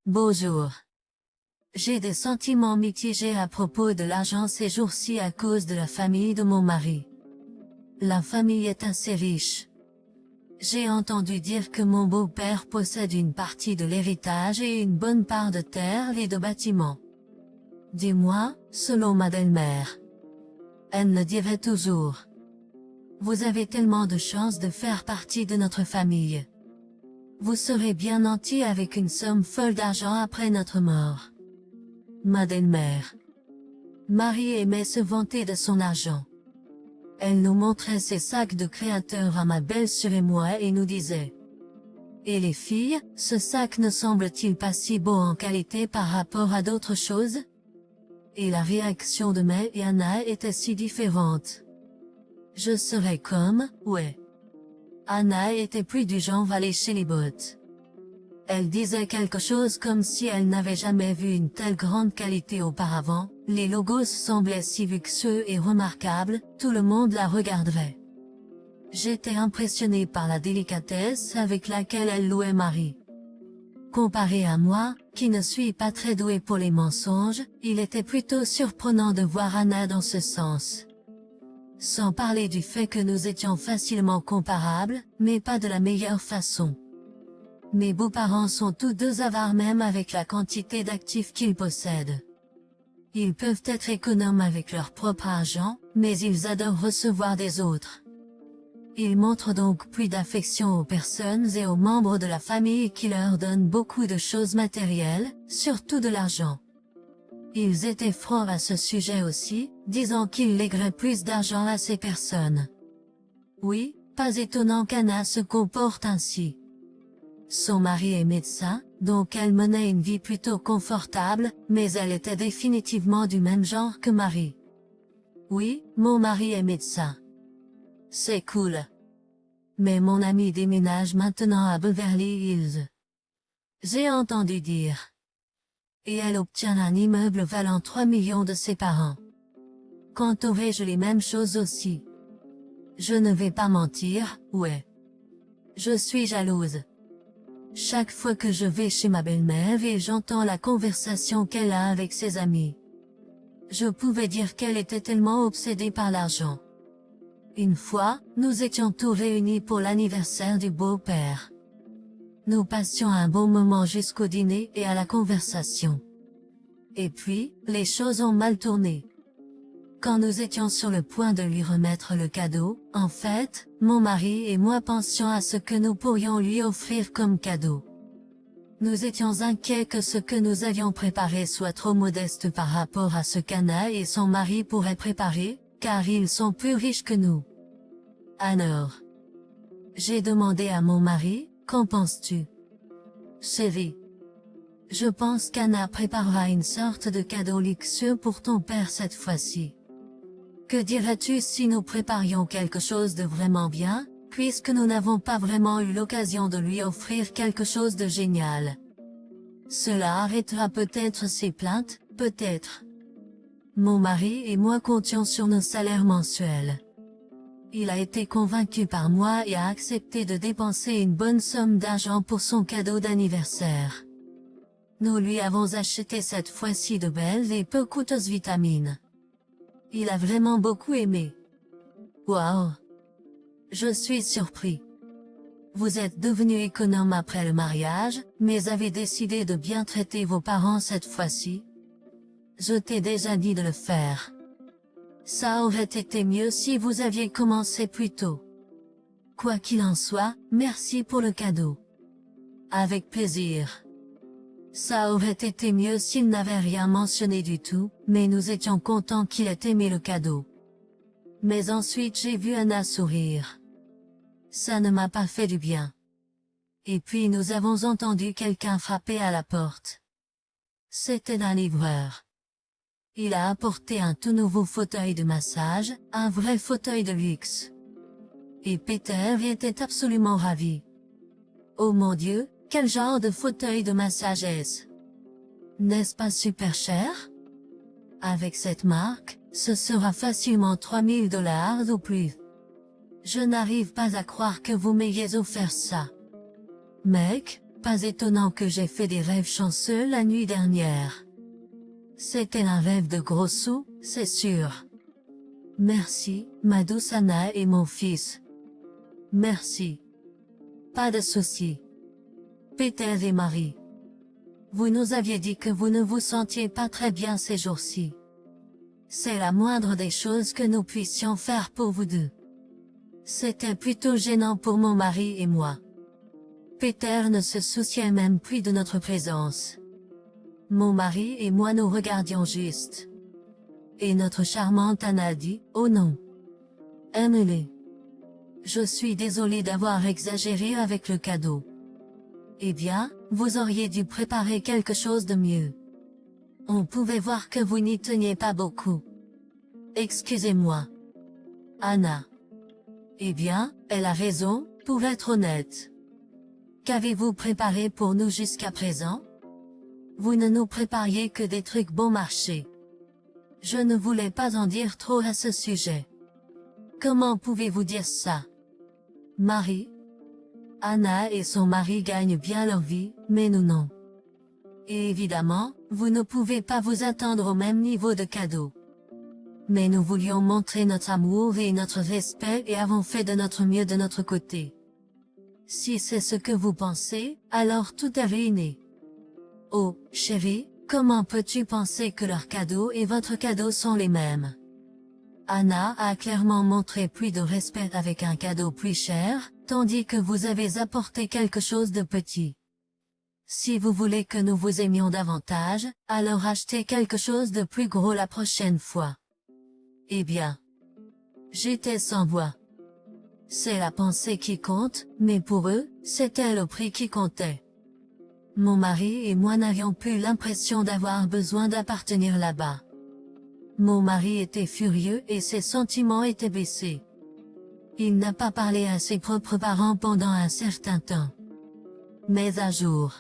Bonjour. J'ai des sentiments mitigés à propos de l'argent ces jours-ci à cause de la famille de mon mari. La famille est assez riche. J'ai entendu dire que mon beau-père possède une partie de l'héritage et une bonne part de terre et de bâtiments. Dis-moi, selon ma belle-mère. Elle me dirait toujours. Vous avez tellement de chance de faire partie de notre famille. Vous serez bien nantis avec une somme folle d'argent après notre mort. Ma belle-mère. Marie aimait se vanter de son argent. Elle nous montrait ses sacs de créateurs à ma belle-sœur et moi et nous disait. Et les filles, ce sac ne semble-t-il pas si beau en qualité par rapport à d'autres choses? Et la réaction de May et Anna était si différente. Je serais comme, ouais. Anna était plus du genre à lécher les bottes. Elle disait quelque chose comme si elle n'avait jamais vu une telle grande qualité auparavant, les logos semblaient si luxueux et remarquables, tout le monde la regarderait. J'étais impressionné par la délicatesse avec laquelle elle louait Marie. Comparé à moi, qui ne suis pas très doué pour les mensonges, il était plutôt surprenant de voir Anna dans ce sens. Sans parler du fait que nous étions facilement comparables, mais pas de la meilleure façon. Mes beaux-parents sont tous deux avares même avec la quantité d'actifs qu'ils possèdent. Ils peuvent être économes avec leur propre argent, mais ils adorent recevoir des autres. Ils montrent donc plus d'affection aux personnes et aux membres de la famille qui leur donnent beaucoup de choses matérielles, surtout de l'argent. Ils étaient francs à ce sujet aussi, disant qu'ils lègueraient plus d'argent à ces personnes. Oui, pas étonnant qu'Anna se comporte ainsi. Son mari est médecin, donc elle menait une vie plutôt confortable, mais elle était définitivement du même genre que Marie. Oui, mon mari est médecin. C'est cool. Mais mon ami déménage maintenant à Beverly Hills. J'ai entendu dire. Et elle obtient un immeuble valant 3 millions de ses parents. Quand aurais-je les mêmes choses aussi? Je ne vais pas mentir, ouais. Je suis jalouse. Chaque fois que je vais chez ma belle-mère et j'entends la conversation qu'elle a avec ses amis. Je pouvais dire qu'elle était tellement obsédée par l'argent. Une fois, nous étions tous réunis pour l'anniversaire du beau-père. Nous passions un bon moment jusqu'au dîner et à la conversation. Et puis, les choses ont mal tourné. Quand nous étions sur le point de lui remettre le cadeau, en fait, mon mari et moi pensions à ce que nous pourrions lui offrir comme cadeau. Nous étions inquiets que ce que nous avions préparé soit trop modeste par rapport à ce qu'Anna et son mari pourraient préparer, car ils sont plus riches que nous. Alors, j'ai demandé à mon mari, qu'en penses-tu? Chérie. Je pense qu'Anna préparera une sorte de cadeau luxueux pour ton père cette fois-ci. Que dirais-tu si nous préparions quelque chose de vraiment bien, puisque nous n'avons pas vraiment eu l'occasion de lui offrir quelque chose de génial? Cela arrêtera peut-être ses plaintes, peut-être. Mon mari et moi comptions sur nos salaires mensuels. Il a été convaincu par moi et a accepté de dépenser une bonne somme d'argent pour son cadeau d'anniversaire. Nous lui avons acheté cette fois-ci de belles et peu coûteuses vitamines. Il a vraiment beaucoup aimé. Waouh! Je suis surpris. Vous êtes devenu économe après le mariage, mais avez décidé de bien traiter vos parents cette fois-ci? Je t'ai déjà dit de le faire. Ça aurait été mieux si vous aviez commencé plus tôt. Quoi qu'il en soit, merci pour le cadeau. Avec plaisir. Ça aurait été mieux s'il n'avait rien mentionné du tout, mais nous étions contents qu'il ait aimé le cadeau. Mais ensuite j'ai vu Anna sourire. Ça ne m'a pas fait du bien. Et puis nous avons entendu quelqu'un frapper à la porte. C'était un livreur. Il a apporté un tout nouveau fauteuil de massage, un vrai fauteuil de luxe. Et Peter était absolument ravi. Oh mon Dieu, quel genre de fauteuil de massage est-ce? N'est-ce pas super cher? Avec cette marque, ce sera facilement $3000 ou plus. Je n'arrive pas à croire que vous m'ayez offert ça. Mec, Pas étonnant que j'ai fait des rêves chanceux la nuit dernière. C'était un rêve de gros sous, c'est sûr. Merci, ma douce Anna et mon fils. Merci. Pas de souci. Peter et Marie. Vous nous aviez dit que vous ne vous sentiez pas très bien ces jours-ci. C'est la moindre des choses que nous puissions faire pour vous deux. C'était plutôt gênant pour mon mari et moi. Peter ne se souciait même plus de notre présence. Mon mari et moi nous regardions juste. Et notre charmante Anna dit, « Oh non. Aime-les. Je suis désolée d'avoir exagéré avec le cadeau. » Eh bien, vous auriez dû préparer quelque chose de mieux. On pouvait voir que vous n'y teniez pas beaucoup. Excusez-moi. Anna. Eh bien, elle a raison, pour être honnête. Qu'avez-vous préparé pour nous jusqu'à présent? Vous ne nous prépariez que des trucs bon marché. Je ne voulais pas en dire trop à ce sujet. Comment pouvez-vous dire ça? Marie? Anna et son mari gagnent bien leur vie, mais nous non. Et évidemment, vous ne pouvez pas vous attendre au même niveau de cadeau. Mais nous voulions montrer notre amour et notre respect et avons fait de notre mieux de notre côté. Si c'est ce que vous pensez, alors tout est ruiné. Oh, chérie, comment peux-tu penser que leur cadeau et votre cadeau sont les mêmes? Anna a clairement montré plus de respect avec un cadeau plus cher, tandis que vous avez apporté quelque chose de petit. Si vous voulez que nous vous aimions davantage, alors achetez quelque chose de plus gros la prochaine fois. Eh bien. J'étais sans voix. C'est la pensée qui compte, mais pour eux, c'était le prix qui comptait. Mon mari et moi n'avions plus l'impression d'avoir besoin d'appartenir là-bas. Mon mari était furieux et ses sentiments étaient baissés. Il n'a pas parlé à ses propres parents pendant un certain temps. Mais un jour,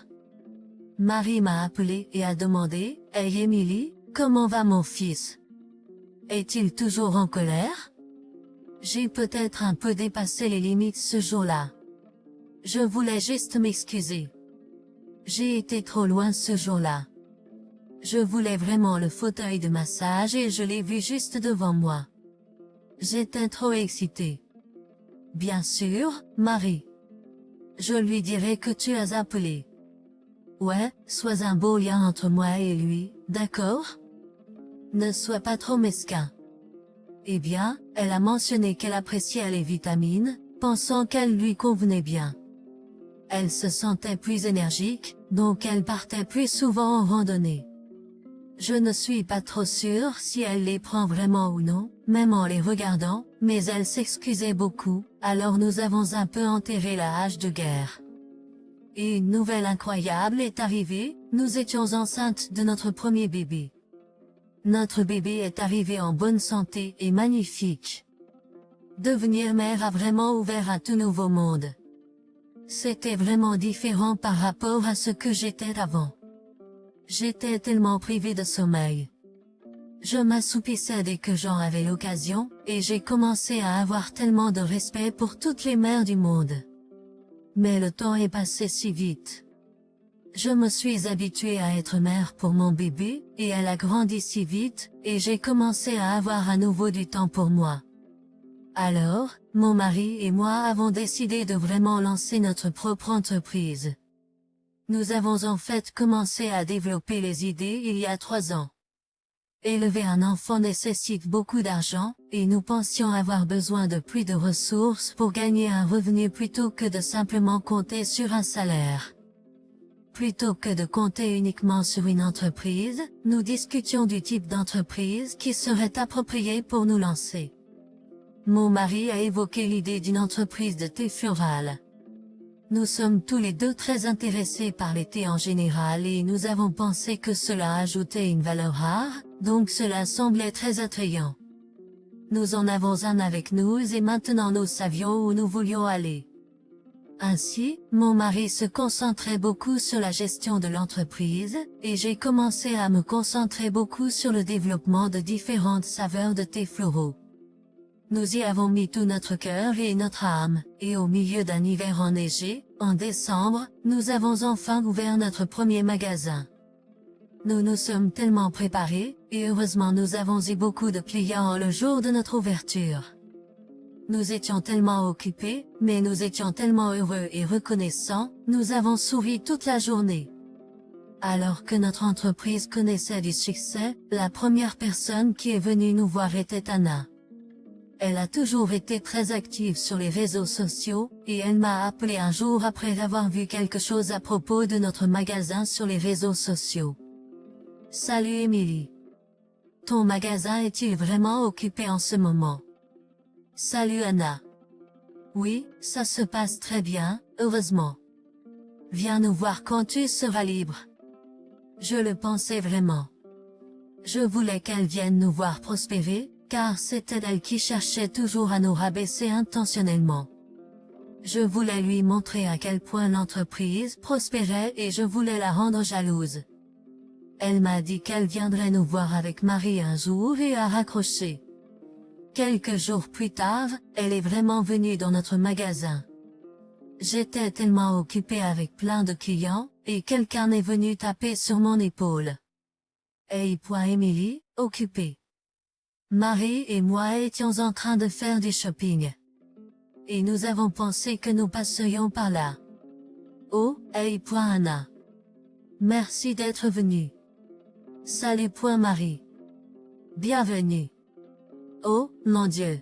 Marie m'a appelé et a demandé, « Hey Emily, comment va mon fils? Est-il toujours en colère? » J'ai peut-être un peu dépassé les limites ce jour-là. Je voulais juste m'excuser. J'ai été trop loin ce jour-là. Je voulais vraiment le fauteuil de massage et je l'ai vu juste devant moi. J'étais trop excitée. Bien sûr, Marie. Je lui dirai que tu as appelé. Ouais, sois un beau lien entre moi et lui, d'accord? Ne sois pas trop mesquin. Eh bien, elle a mentionné qu'elle appréciait les vitamines, pensant qu'elles lui convenaient bien. Elle se sentait plus énergique, donc elle partait plus souvent en randonnée. Je ne suis pas trop sûre si elle les prend vraiment ou non, même en les regardant, mais elle s'excusait beaucoup, alors nous avons un peu enterré la hache de guerre. Et une nouvelle incroyable est arrivée, nous étions enceintes de notre premier bébé. Notre bébé est arrivé en bonne santé et magnifique. Devenir mère a vraiment ouvert un tout nouveau monde. C'était vraiment différent par rapport à ce que j'étais avant. J'étais tellement privée de sommeil. Je m'assoupissais dès que j'en avais l'occasion, et j'ai commencé à avoir tellement de respect pour toutes les mères du monde. Mais le temps est passé si vite. Je me suis habituée à être mère pour mon bébé, et elle a grandi si vite, et j'ai commencé à avoir à nouveau du temps pour moi. Alors, mon mari et moi avons décidé de vraiment lancer notre propre entreprise. Nous avons en fait commencé à développer les idées il y a 3 ans. Élever un enfant nécessite beaucoup d'argent, et nous pensions avoir besoin de plus de ressources pour gagner un revenu plutôt que de simplement compter sur un salaire. Plutôt que de compter uniquement sur une entreprise, nous discutions du type d'entreprise qui serait approprié pour nous lancer. Mon mari a évoqué l'idée d'une entreprise de thé floral. Nous sommes tous les deux très intéressés par les thés en général et nous avons pensé que cela ajoutait une valeur rare, donc cela semblait très attrayant. Nous en avons un avec nous et maintenant nous savions où nous voulions aller. Ainsi, mon mari se concentrait beaucoup sur la gestion de l'entreprise, et j'ai commencé à me concentrer beaucoup sur le développement de différentes saveurs de thé floraux. Nous y avons mis tout notre cœur et notre âme, et au milieu d'un hiver enneigé, En décembre, nous avons enfin ouvert notre premier magasin. Nous nous sommes tellement préparés, et heureusement nous avons eu beaucoup de clients le jour de notre ouverture. Nous étions tellement occupés, mais nous étions tellement heureux et reconnaissants, nous avons souri toute la journée. Alors que notre entreprise connaissait du succès, la première personne qui est venue nous voir était Anna. Elle a toujours été très active sur les réseaux sociaux, et elle m'a appelé un jour après avoir vu quelque chose à propos de notre magasin sur les réseaux sociaux. Salut Emily. Ton magasin est-il vraiment occupé en ce moment? Salut Anna. Oui, ça se passe très bien, heureusement. Viens nous voir quand tu seras libre. Je le pensais vraiment. Je voulais qu'elle vienne nous voir prospérer, car c'était elle qui cherchait toujours à nous rabaisser intentionnellement. Je voulais lui montrer à quel point l'entreprise prospérait et je voulais la rendre jalouse. Elle m'a dit qu'elle viendrait nous voir avec Marie un jour et a raccroché. Quelques jours plus tard, elle est vraiment venue dans notre magasin. J'étais tellement occupée avec plein de clients, et quelqu'un est venu taper sur mon épaule. Hey, Emily, occupée. Marie et moi étions en train de faire du shopping. Et nous avons pensé que nous passerions par là. Oh, hey, Anna. Merci d'être venue. Salut, Marie. Bienvenue. Oh, mon Dieu.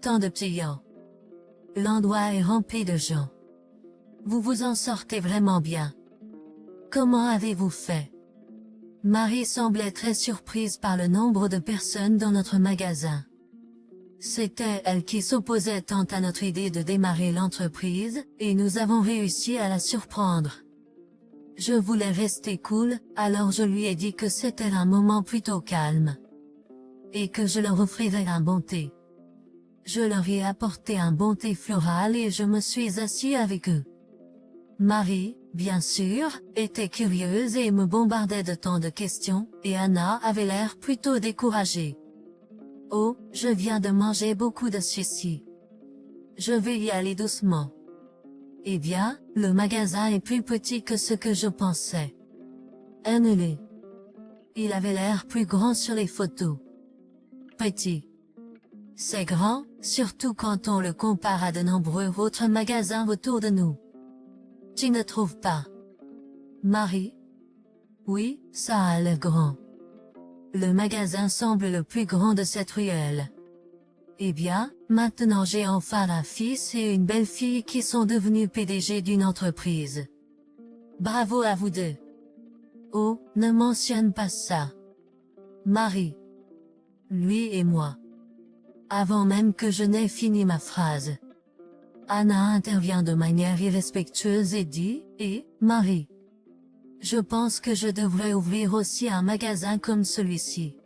Tant de clients. L'endroit est rempli de gens. Vous vous en sortez vraiment bien. Comment avez-vous fait? Marie semblait très surprise par le nombre de personnes dans notre magasin. C'était elle qui s'opposait tant à notre idée de démarrer l'entreprise, et nous avons réussi à la surprendre. Je voulais rester cool, alors je lui ai dit que c'était un moment plutôt calme. Et que je leur offrirais un bon thé. Je leur ai apporté un bon thé floral et je me suis assis avec eux. Marie, bien sûr, était curieuse et me bombardait de tant de questions, et Anna avait l'air plutôt découragée. Oh, je viens de manger beaucoup de sushi. Je vais y aller doucement. Eh bien, le magasin est plus petit que ce que je pensais. Annulé. Il avait l'air plus grand sur les photos. Petit. C'est grand, surtout quand on le compare à de nombreux autres magasins autour de nous. Tu ne trouves pas? Marie? Oui, ça a l'air grand. Le magasin semble le plus grand de cette ruelle. Eh bien, maintenant j'ai enfin un fils et une belle-fille qui sont devenus PDG d'une entreprise. Bravo à vous deux. Oh, ne mentionne pas ça. Marie. Lui et moi. Avant même que je n'ai fini ma phrase. Anna intervient de manière irrespectueuse et dit, Marie. Je pense que je devrais ouvrir aussi un magasin comme celui-ci.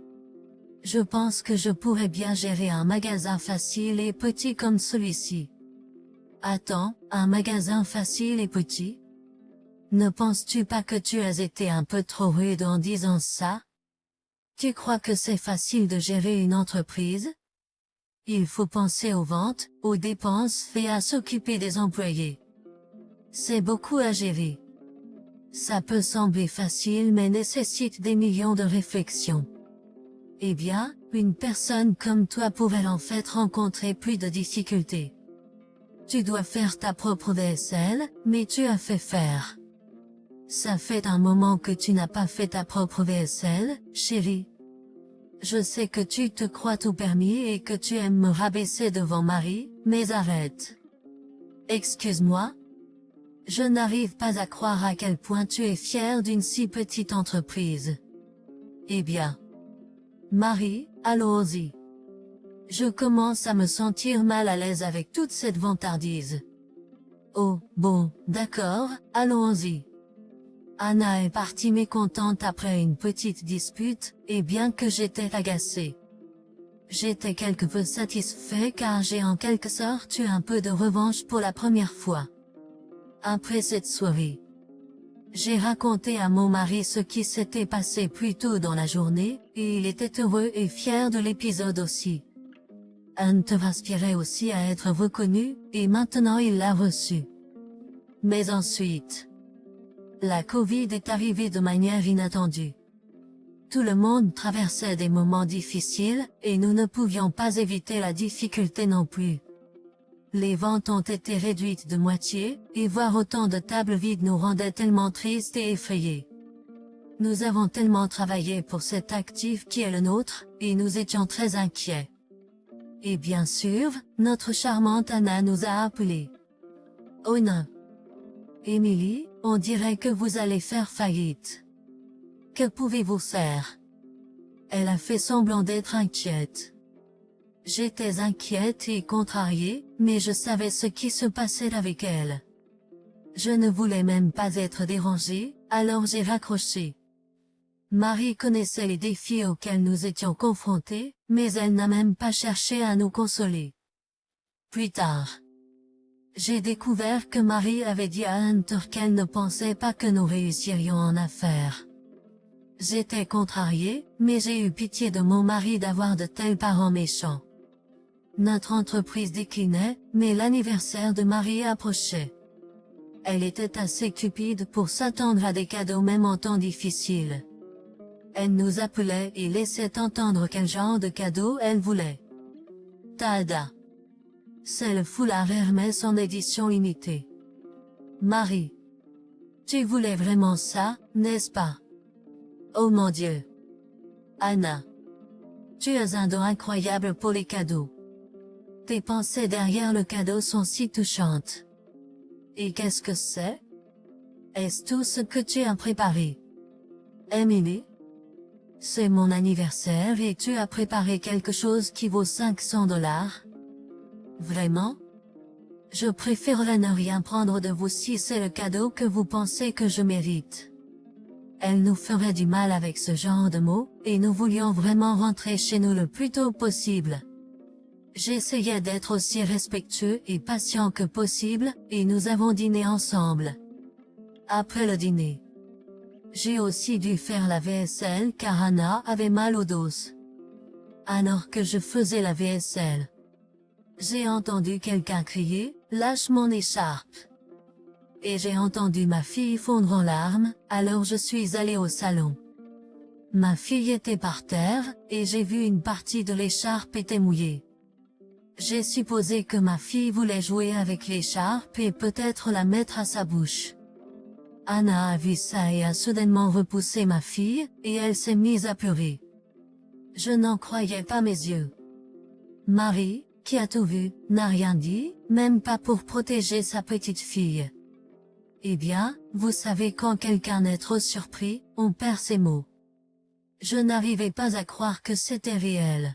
Je pense que je pourrais bien gérer un magasin facile et petit comme celui-ci. Attends, un magasin facile et petit? Ne penses-tu pas que tu as été un peu trop rude en disant ça? Tu crois que c'est facile de gérer une entreprise? Il faut penser aux ventes, aux dépenses et à s'occuper des employés. C'est beaucoup à gérer. Ça peut sembler facile mais nécessite des millions de réflexions. Eh bien, une personne comme toi pourrait en fait rencontrer plus de difficultés. Tu dois faire ta propre vaisselle, mais tu as fait faire. Ça fait un moment que tu n'as pas fait ta propre vaisselle, chérie. Je sais que tu te crois tout permis et que tu aimes me rabaisser devant Marie, mais arrête. Excuse-moi. Je n'arrive pas à croire à quel point tu es fière d'une si petite entreprise. Eh bien. Marie, allons-y. Je commence à me sentir mal à l'aise avec toute cette vantardise. Oh, bon, d'accord, allons-y. Anna est partie mécontente après une petite dispute, et bien que j'étais agacée. J'étais quelque peu satisfait car j'ai en quelque sorte eu un peu de revanche pour la première fois. Après cette soirée, j'ai raconté à mon mari ce qui s'était passé plus tôt dans la journée, et il était heureux et fier de l'épisode aussi. Anne te aspirait aussi à être reconnue, et maintenant il l'a reçu. Mais ensuite, la Covid est arrivée de manière inattendue. Tout le monde traversait des moments difficiles, et nous ne pouvions pas éviter la difficulté non plus. Les ventes ont été réduites de moitié, et voir autant de tables vides nous rendait tellement tristes et effrayés. Nous avons tellement travaillé pour cet actif qui est le nôtre, et nous étions très inquiets. Et bien sûr, notre charmante Anna nous a appelés. Oh non! Émilie, on dirait que vous allez faire faillite. Que pouvez-vous faire? Elle a fait semblant d'être inquiète. J'étais inquiète et contrariée, mais je savais ce qui se passait avec elle. Je ne voulais même pas être dérangée, alors j'ai raccroché. Marie connaissait les défis auxquels nous étions confrontés, mais elle n'a même pas cherché à nous consoler. Plus tard, j'ai découvert que Marie avait dit à Hunter qu'elle ne pensait pas que nous réussirions en affaires. J'étais contrariée, mais j'ai eu pitié de mon mari d'avoir de tels parents méchants. Notre entreprise déclinait, mais l'anniversaire de Marie approchait. Elle était assez cupide pour s'attendre à des cadeaux même en temps difficiles. Elle nous appelait et laissait entendre quel genre de cadeau elle voulait. Tada! C'est le foulard Hermès en édition limitée. Marie. Tu voulais vraiment ça, n'est-ce pas? Oh mon Dieu! Anna. Tu as un don incroyable pour les cadeaux. Tes pensées derrière le cadeau sont si touchantes. Et qu'est-ce que c'est? Est-ce tout ce que tu as préparé? Emily? C'est mon anniversaire et tu as préparé quelque chose qui vaut $500? Vraiment? Je préférerais ne rien prendre de vous si c'est le cadeau que vous pensez que je mérite. Elle nous ferait du mal avec ce genre de mots, et nous voulions vraiment rentrer chez nous le plus tôt possible. J'essayais d'être aussi respectueux et patient que possible, et nous avons dîné ensemble. Après le dîner, j'ai aussi dû faire la vaisselle car Anna avait mal au dos. Alors que je faisais la vaisselle, j'ai entendu quelqu'un crier « Lâche mon écharpe !» Et j'ai entendu ma fille fondre en larmes, alors je suis allée au salon. Ma fille était par terre, et j'ai vu une partie de l'écharpe était mouillée. J'ai supposé que ma fille voulait jouer avec l'écharpe et peut-être la mettre à sa bouche. Anna a vu ça et a soudainement repoussé ma fille, et elle s'est mise à pleurer. Je n'en croyais pas mes yeux. Marie, qui a tout vu, n'a rien dit, même pas pour protéger sa petite fille. Eh bien, vous savez quand quelqu'un est trop surpris, on perd ses mots. Je n'arrivais pas à croire que c'était réel.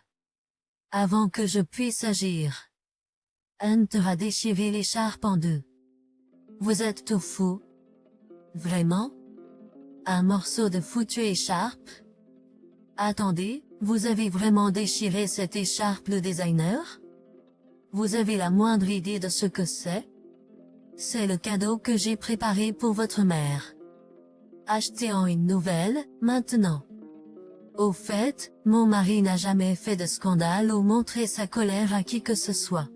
Avant que je puisse agir, Hunter a déchiré l'écharpe en deux. Vous êtes tout fou? Vraiment? Un morceau de foutue écharpe? Attendez, vous avez vraiment déchiré cette écharpe le designer? Vous avez la moindre idée de ce que c'est? C'est le cadeau que j'ai préparé pour votre mère. Achetez-en une nouvelle, maintenant. Au fait, mon mari n'a jamais fait de scandale ou montré sa colère à qui que ce soit.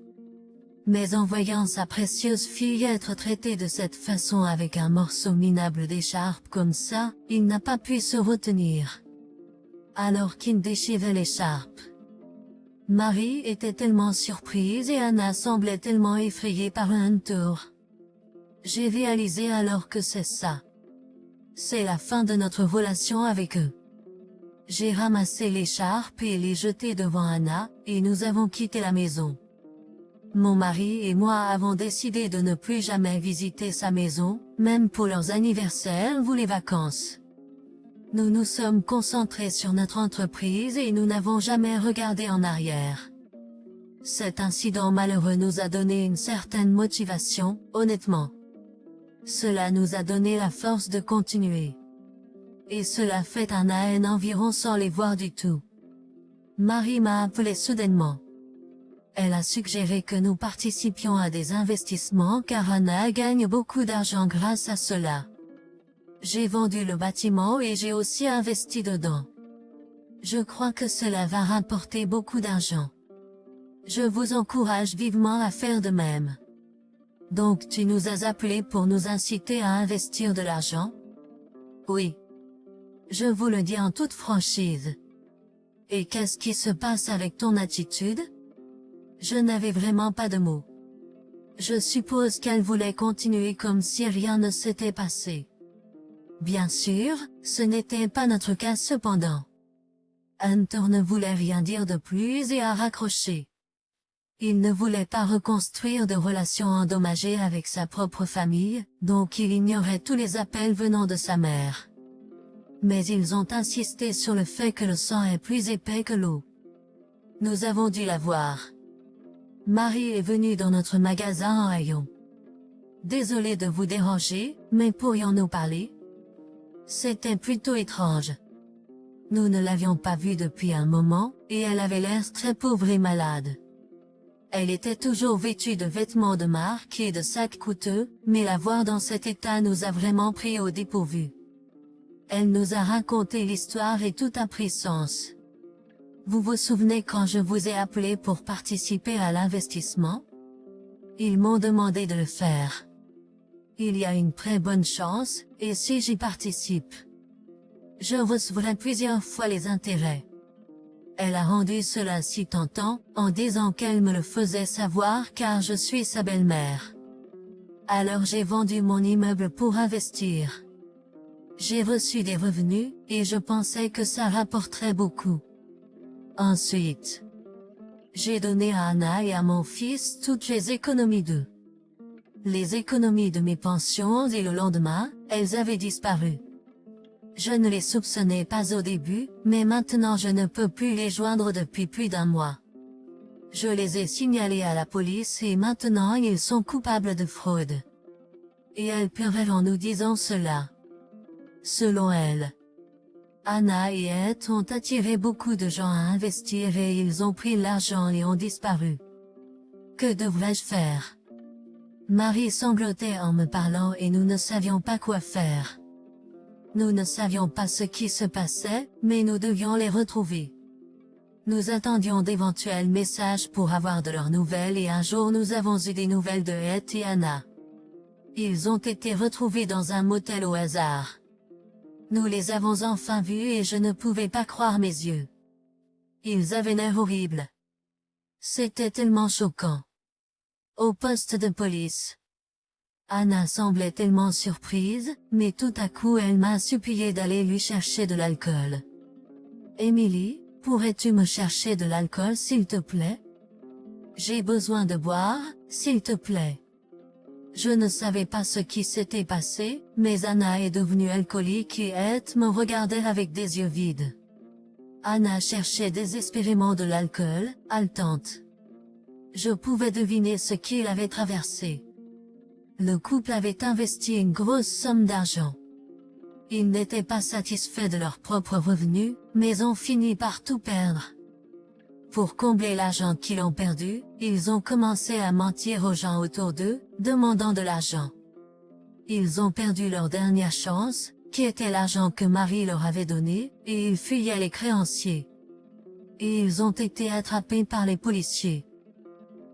Mais en voyant sa précieuse fille être traitée de cette façon avec un morceau minable d'écharpe comme ça, il n'a pas pu se retenir. Alors qu'il déchirait l'écharpe. Marie était tellement surprise et Anna semblait tellement effrayée par Hunter. J'ai réalisé alors que c'est ça. C'est la fin de notre relation avec eux. J'ai ramassé l'écharpe et l'ai jetée devant Anna, et nous avons quitté la maison. Mon mari et moi avons décidé de ne plus jamais visiter sa maison, même pour leurs anniversaires ou les vacances. Nous nous sommes concentrés sur notre entreprise et nous n'avons jamais regardé en arrière. Cet incident malheureux nous a donné une certaine motivation, honnêtement. Cela nous a donné la force de continuer. Et cela fait un an environ sans les voir du tout. Marie m'a appelé soudainement. Elle a suggéré que nous participions à des investissements car Anna gagne beaucoup d'argent grâce à cela. J'ai vendu le bâtiment et j'ai aussi investi dedans. Je crois que cela va rapporter beaucoup d'argent. Je vous encourage vivement à faire de même. Donc tu nous as appelés pour nous inciter à investir de l'argent? Oui. Je vous le dis en toute franchise. Et qu'est-ce qui se passe avec ton attitude? Je n'avais vraiment pas de mots. Je suppose qu'elle voulait continuer comme si rien ne s'était passé. Bien sûr, ce n'était pas notre cas cependant. Hunter ne voulait rien dire de plus et a raccroché. Il ne voulait pas reconstruire de relations endommagées avec sa propre famille, donc il ignorait tous les appels venant de sa mère. Mais ils ont insisté sur le fait que le sang est plus épais que l'eau. Nous avons dû la voir. Marie est venue dans notre magasin en rayon. Désolé de vous déranger, mais pourrions-nous parler? C'était plutôt étrange. Nous ne l'avions pas vue depuis un moment, et elle avait l'air très pauvre et malade. Elle était toujours vêtue de vêtements de marque et de sacs coûteux, mais la voir dans cet état nous a vraiment pris au dépourvu. Elle nous a raconté l'histoire et tout a pris sens. Vous vous souvenez quand je vous ai appelé pour participer à l'investissement? Ils m'ont demandé de le faire. Il y a une très bonne chance, et si j'y participe, je recevrai plusieurs fois les intérêts. Elle a rendu cela si tentant, en disant qu'elle me le faisait savoir car je suis sa belle-mère. Alors j'ai vendu mon immeuble pour investir. J'ai reçu des revenus, et je pensais que ça rapporterait beaucoup. Ensuite, j'ai donné à Anna et à mon fils toutes les économies d'eux. Les économies de mes pensions et le lendemain, elles avaient disparu. Je ne les soupçonnais pas au début, mais maintenant je ne peux plus les joindre depuis plus d'un mois. Je les ai signalés à la police et maintenant ils sont coupables de fraude. Et elle pleurait en nous disant cela. Selon elle, Anna et Ed ont attiré beaucoup de gens à investir et ils ont pris l'argent et ont disparu. Que devrais-je faire? Marie sanglotait en me parlant et nous ne savions pas quoi faire. Nous ne savions pas ce qui se passait, mais nous devions les retrouver. Nous attendions d'éventuels messages pour avoir de leurs nouvelles et un jour nous avons eu des nouvelles de Ed et Anna. Ils ont été retrouvés dans un motel au hasard. Nous les avons enfin vus et je ne pouvais pas croire mes yeux. Ils avaient l'air horribles. C'était tellement choquant. Au poste de police. Anna semblait tellement surprise, mais tout à coup elle m'a supplié d'aller lui chercher de l'alcool. Emily, pourrais-tu me chercher de l'alcool s'il te plaît? J'ai besoin de boire, s'il te plaît. Je ne savais pas ce qui s'était passé, mais Anna est devenue alcoolique et Ed me regardait avec des yeux vides. Anna cherchait désespérément de l'alcool, haletante. Je pouvais deviner ce qu'il avait traversé. Le couple avait investi une grosse somme d'argent. Ils n'étaient pas satisfaits de leurs propres revenus, mais ont fini par tout perdre. Pour combler l'argent qu'ils ont perdu, ils ont commencé à mentir aux gens autour d'eux, demandant de l'argent. Ils ont perdu leur dernière chance, qui était l'argent que Marie leur avait donné, et ils fuyaient les créanciers. Et ils ont été attrapés par les policiers.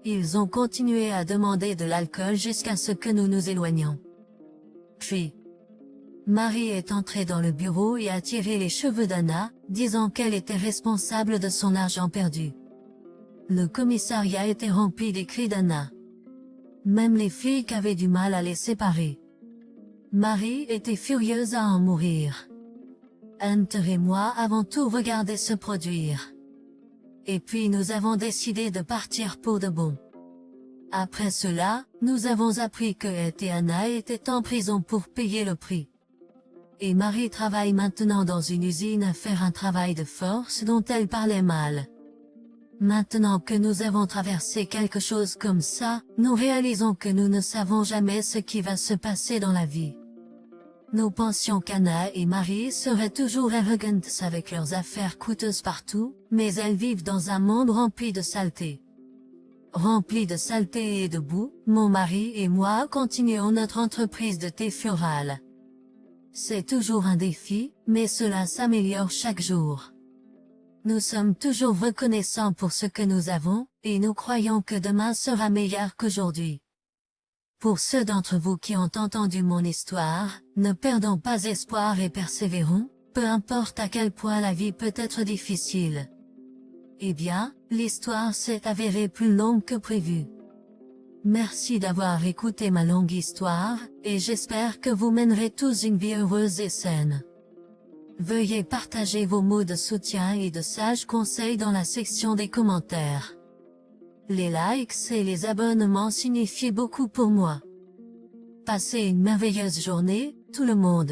Ils ont continué à demander de l'alcool jusqu'à ce que nous nous éloignions. Puis, Marie est entrée dans le bureau et a tiré les cheveux d'Anna, disant qu'elle était responsable de son argent perdu. Le commissariat était rempli des cris d'Anna. Même les flics avaient du mal à les séparer. Marie était furieuse à en mourir. Hunter et moi avons tout regardé se produire. Et puis nous avons décidé de partir pour de bon. Après cela, nous avons appris que Ed et Anna étaient en prison pour payer le prix. Et Marie travaille maintenant dans une usine à faire un travail de force dont elle parlait mal. Maintenant que nous avons traversé quelque chose comme ça, nous réalisons que nous ne savons jamais ce qui va se passer dans la vie. Nous pensions qu'Anna et Marie seraient toujours arrogantes avec leurs affaires coûteuses partout, mais elles vivent dans un monde rempli de saleté. Rempli de saleté et de boue, mon mari et moi continuons notre entreprise de thé floral. C'est toujours un défi, mais cela s'améliore chaque jour. Nous sommes toujours reconnaissants pour ce que nous avons, et nous croyons que demain sera meilleur qu'aujourd'hui. Pour ceux d'entre vous qui ont entendu mon histoire, ne perdons pas espoir et persévérons, peu importe à quel point la vie peut être difficile. Eh bien, l'histoire s'est avérée plus longue que prévu. Merci d'avoir écouté ma longue histoire, et j'espère que vous mènerez tous une vie heureuse et saine. Veuillez partager vos mots de soutien et de sages conseils dans la section des commentaires. Les likes et les abonnements signifient beaucoup pour moi. Passez une merveilleuse journée, tout le monde.